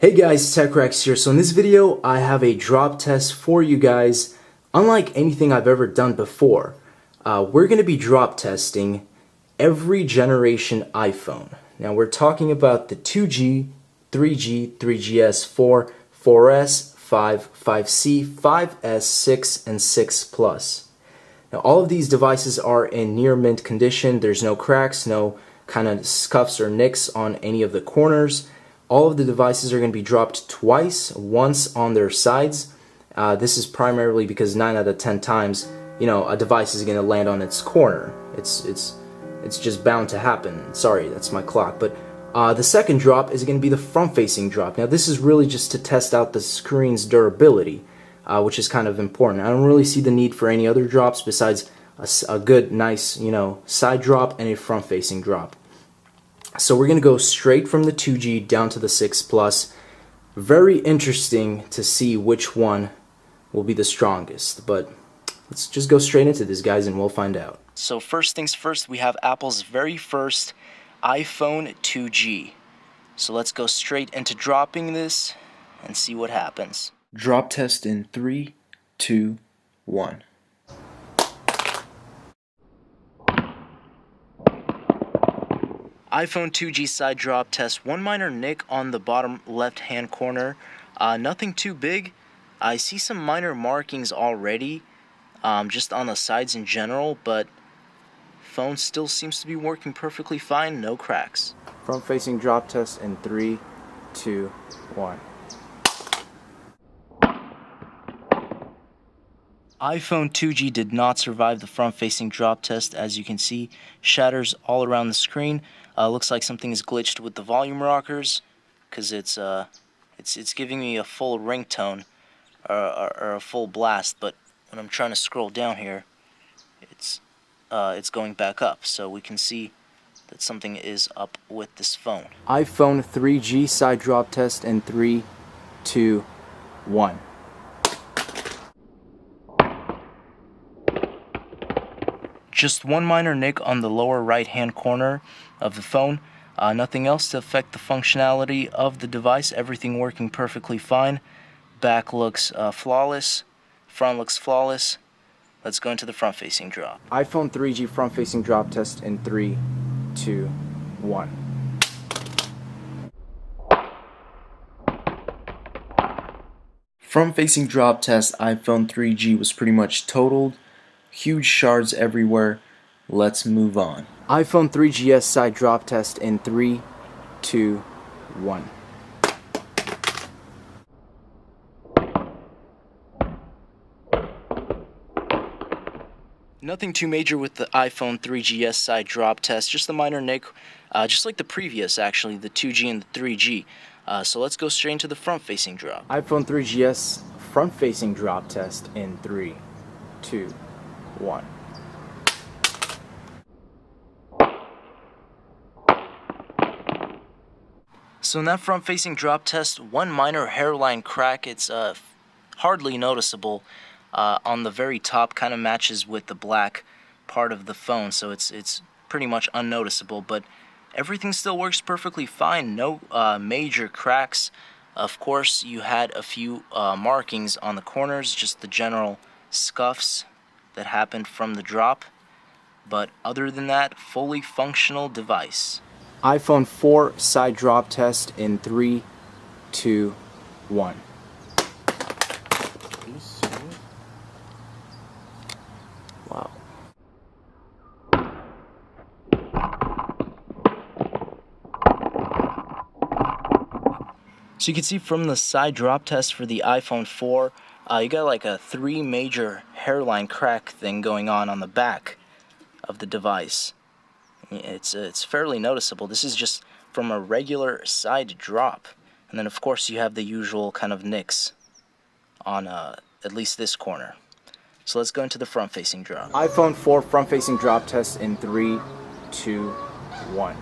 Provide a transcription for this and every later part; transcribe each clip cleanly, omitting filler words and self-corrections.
Hey guys, TechRex here. So in this video, I have a drop test for you guys. Unlike anything I've ever done before, we're going to be drop testing every generation iPhone. Now we're talking about the 2G, 3G, 3GS, 4, 4S, 5, 5C, 5S, 6, and 6 Plus. Now all of these devices are in near mint condition. There's no cracks, no kind of scuffs or nicks on any of the corners. All of the devices are going to be dropped twice, once on their sides. This is primarily because 9 out of 10 times, a device is going to land on its corner. It's just bound to happen. Sorry, that's my clock. But the second drop is going to be the front-facing drop. Now this is really just to test out the screen's durability, which is kind of important. I don't really see the need for any other drops besides a good, nice, side drop and a front-facing drop. So we're going to go straight from the 2G down to the 6 Plus. Very interesting to see which one will be the strongest. But let's just go straight into this, guys, and we'll find out. So first things first, we have Apple's very first iPhone 2G. So let's go straight into dropping this and see what happens. Drop test in 3, 2, 1. iPhone 2G side drop test. One minor nick on the bottom left hand corner. Nothing too big. I see some minor markings already, just on the sides in general, but phone still seems to be working perfectly fine. No cracks. Front facing drop test in 3, 2, 1. iPhone 2G did not survive the front-facing drop test. As you can see, shatters all around the screen. Looks like something is glitched with the volume rockers, because it's giving me a full ringtone or a full blast. But when I'm trying to scroll down here, it's going back up. So we can see that something is up with this phone. iPhone 3G side drop test in 3, 2, 1. Just one minor nick on the lower right hand corner of the phone. Nothing else to affect the functionality of the device. Everything working perfectly fine. Back looks flawless. Front looks flawless. Let's go into the front facing drop. iPhone 3G front facing drop test in 3, 2, 1. Front facing drop test iPhone 3G was pretty much totaled. Huge shards everywhere. Let's move on. iPhone 3GS side drop test in 3, 2, 1. Nothing too major with the iPhone 3GS side drop test, just a minor nick, just like the previous actually, the 2G and the 3G. So let's go straight into the front facing drop. iPhone 3GS front facing drop test in 3, 2, 1. So in that front-facing drop test, one minor hairline crack. It's hardly noticeable on the very top. Kind of matches with the black part of the phone, so it's pretty much unnoticeable. But everything still works perfectly fine. No major cracks. Of course, you had a few markings on the corners, just the general scuffs that happened from the drop, but other than that, fully functional device. iPhone 4 side drop test in 3, 2, 1. Wow. So you can see from the side drop test for the iPhone 4, you got like a 3 major hairline crack thing going on the back of the device. It's fairly noticeable. This is just from a regular side drop. And then of course you have the usual kind of nicks on at least this corner. So let's go into the front facing drop. iPhone 4 front facing drop test in 3, 2, 1.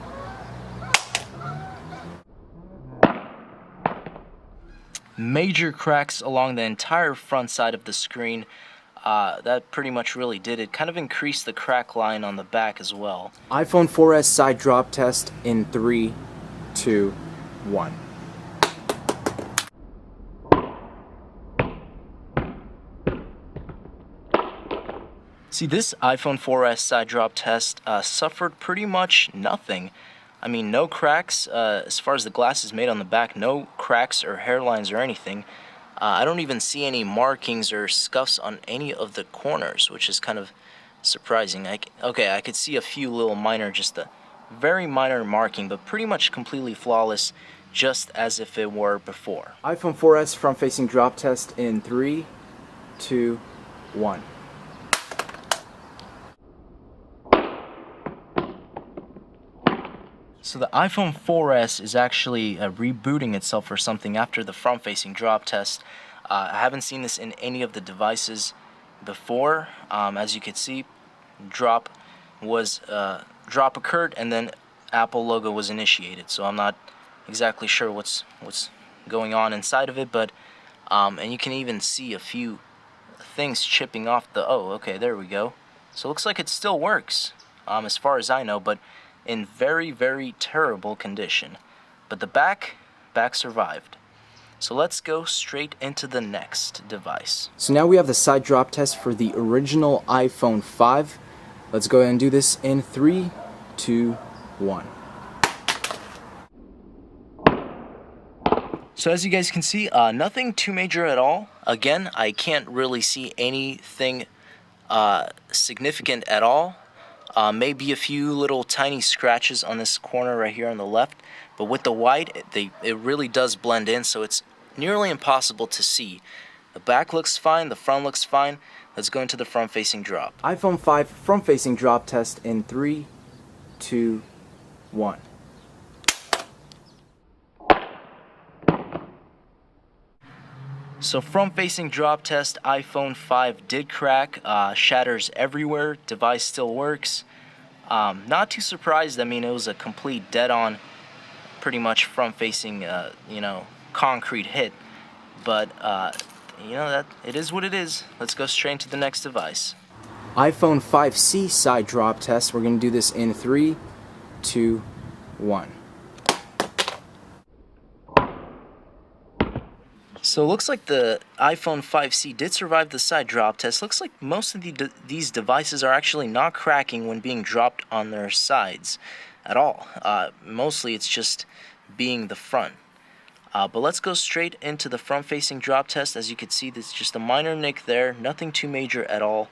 Major cracks along the entire front side of the screen. That pretty much really did it. Kind of increased the crack line on the back as well. iPhone 4S side drop test in 3, 2, 1. See, this iPhone 4S side drop test suffered pretty much nothing. I mean, no cracks, as far as the glass is made on the back, no cracks or hairlines or anything. I don't even see any markings or scuffs on any of the corners, which is kind of surprising. Okay, I could see a few little minor, just a very minor marking, but pretty much completely flawless, just as if it were before. iPhone 4S front-facing drop test in 3, 2, 1. So the iPhone 4S is actually rebooting itself or something after the front-facing drop test. I haven't seen this in any of the devices before. As you can see, drop occurred and then Apple logo was initiated. So I'm not exactly sure what's going on inside of it, but and you can even see a few things chipping off the. Oh, okay, there we go. So it looks like it still works, as far as I know, but in very, very terrible condition. But the back survived. So let's go straight into the next device. So now we have the side drop test for the original iPhone 5. Let's go ahead and do this in 3, 2, 1. So as you guys can see, nothing too major at all. Again, I can't really see anything significant at all. Maybe a few little tiny scratches on this corner right here on the left, but with the white, it really does blend in, so it's nearly impossible to see. The back looks fine, the front looks fine. Let's go into the front-facing drop. iPhone 5 front-facing drop test in 3, 2, 1. So front-facing drop test, iPhone 5 did crack, shatters everywhere, device still works. Not too surprised. I mean, it was a complete dead-on, pretty much front-facing, concrete hit. But, that it is what it is. Let's go straight into the next device. iPhone 5C side drop test. We're going to do this in 3, 2, 1. So it looks like the iPhone 5C did survive the side drop test. Looks like most of these devices are actually not cracking when being dropped on their sides at all. Mostly it's just being the front. But let's go straight into the front-facing drop test. As you can see, there's just a minor nick there, nothing too major at all.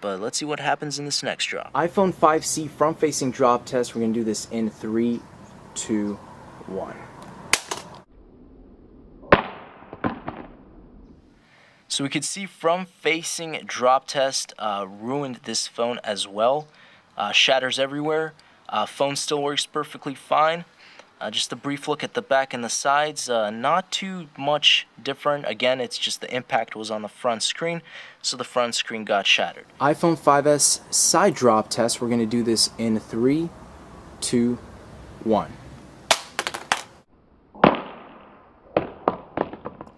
But let's see what happens in this next drop. iPhone 5C front-facing drop test. We're going to do this in 3, 2, 1. So we could see front-facing drop test ruined this phone as well. Shatters everywhere. Phone still works perfectly fine. Just a brief look at the back and the sides. Not too much different. Again, it's just the impact was on the front screen, so the front screen got shattered. iPhone 5S side drop test. We're going to do this in 3, 2, 1.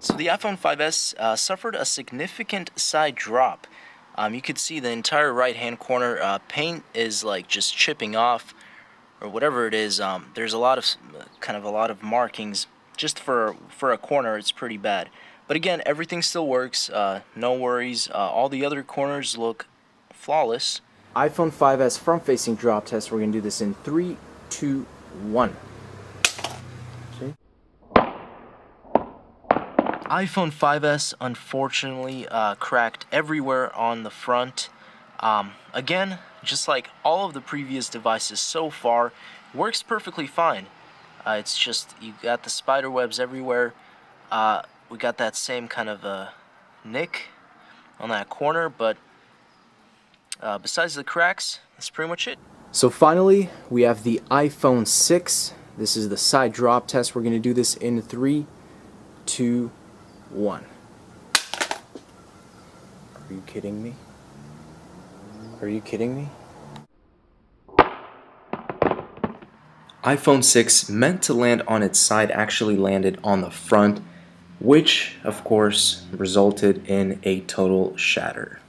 So the iPhone 5S suffered a significant side drop. You could see the entire right-hand corner paint is like just chipping off, or whatever it is. There's a lot of markings just for a corner. It's pretty bad. But again, everything still works. No worries. All the other corners look flawless. iPhone 5S front-facing drop test. We're gonna do this in 3, 2, 1. iPhone 5S unfortunately cracked everywhere on the front. Again, just like all of the previous devices so far, works perfectly fine. It's just you got the spider webs everywhere. We got that same kind of nick on that corner, but besides the cracks, that's pretty much it. So finally, we have the iPhone 6. This is the side drop test. We're going to do this in 3, 2, 1. Are you kidding me? Are you kidding me? iPhone 6, meant to land on its side, actually landed on the front, which, of course, resulted in a total shatter.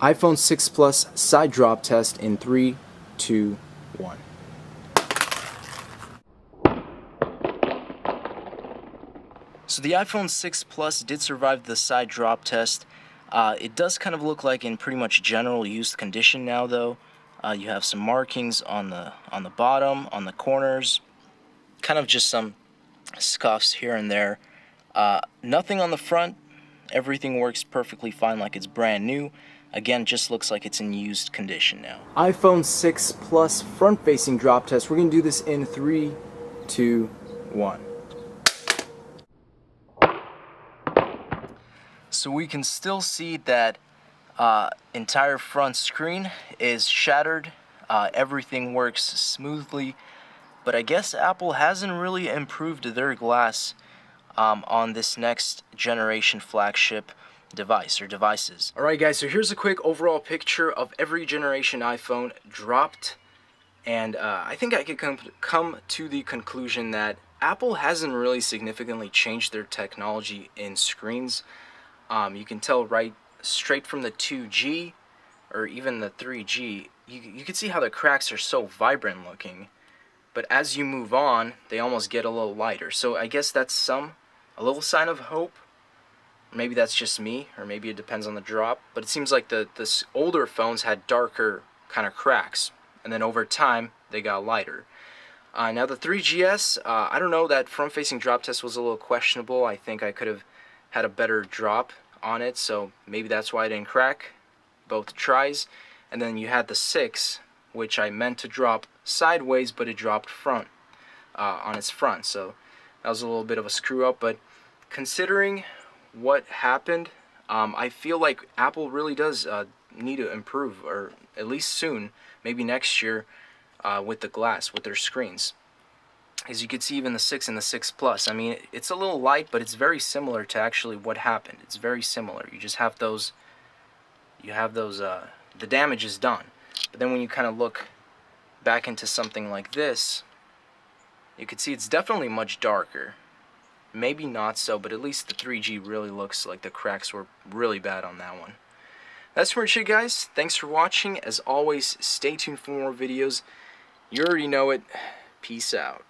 iPhone 6 Plus side drop test in 3, 2, 1. So the iPhone 6 Plus did survive the side drop test. It does kind of look like in pretty much general used condition now, though. You have some markings on the bottom, on the corners, kind of just some scuffs here and there. Nothing on the front. Everything works perfectly fine like it's brand new. Again, just looks like it's in used condition now. iPhone 6 Plus front-facing drop test. We're going to do this in 3, 2, 1. So we can still see that entire front screen is shattered. Everything works smoothly. But I guess Apple hasn't really improved their glass on this next generation flagship device or devices. Alright guys, so here's a quick overall picture of every generation iPhone dropped, and I think I could come to the conclusion that Apple hasn't really significantly changed their technology in screens. You can tell right straight from the 2G or even the 3G, you can see how the cracks are so vibrant looking, but as you move on they almost get a little lighter. So I guess that's a little sign of hope. Maybe that's just me, or maybe it depends on the drop, but it seems like the older phones had darker kind of cracks, and then over time they got lighter. Now the 3GS, I don't know, that front-facing drop test was a little questionable. I think I could have had a better drop on it, so maybe that's why it didn't crack both tries. And then you had the 6, which I meant to drop sideways, but it dropped front on its front, so that was a little bit of a screw up. But considering what happened, I feel like Apple really does need to improve, or at least soon, maybe next year, with the glass, with their screens. As you can see, even the 6 and the 6 Plus, I mean, it's a little light, but it's very similar to actually what happened. It's very similar. You just have those, the damage is done. But then when you kind of look back into something like this, you can see it's definitely much darker. Maybe not so, but at least the 3G really looks like the cracks were really bad on that one. That's pretty much it, guys. Thanks for watching. As always, stay tuned for more videos. You already know it. Peace out.